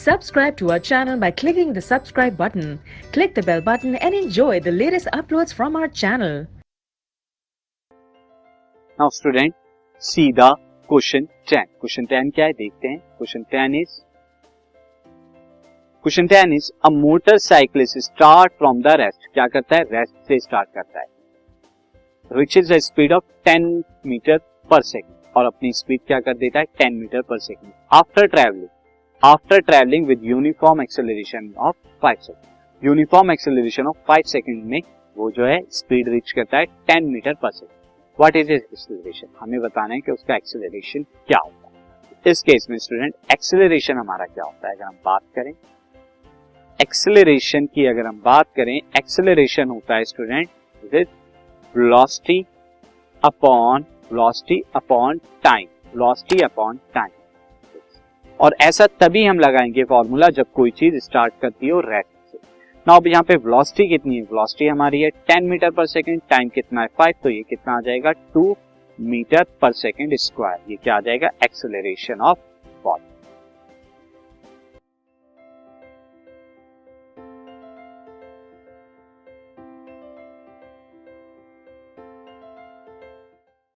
Subscribe to our channel by clicking the subscribe button. Click the bell button and enjoy the latest uploads from our channel. Now student सीधा question 10. Question 10 क्या है देखते हैं. Question 10 is a motorcyclist start from the rest. क्या करता है? Rest से start करता है. Reaches the speed of 10 metre per second. और अपनी स्पीड क्या कर देता है? 10 metre per second. After travelling with uniform acceleration of 5 second. Uniform acceleration of 5 second में वो जो है स्पीड रीच करता है 10 metre per second. What is acceleration? हमें बताना है कि उसका एक्सेलरेशन क्या होता है. इस केस में स्टूडेंट एक्सेलरेशन हमारा क्या होता है? अगर हम बात करें एक्सेलरेशन की, एक्सेलरेशन होता है student with velocity upon time. और ऐसा तभी हम लगाएंगे फॉर्मूला जब कोई चीज स्टार्ट करती हो रेस्ट से. नाउ अब यहाँ पे वेलोसिटी कितनी है? वेलोसिटी हमारी है 10 मीटर पर सेकेंड. टाइम कितना है? 5. तो ये कितना आ जाएगा? 2 मीटर पर सेकेंड स्क्वायर. ये क्या आ जाएगा? Acceleration of body.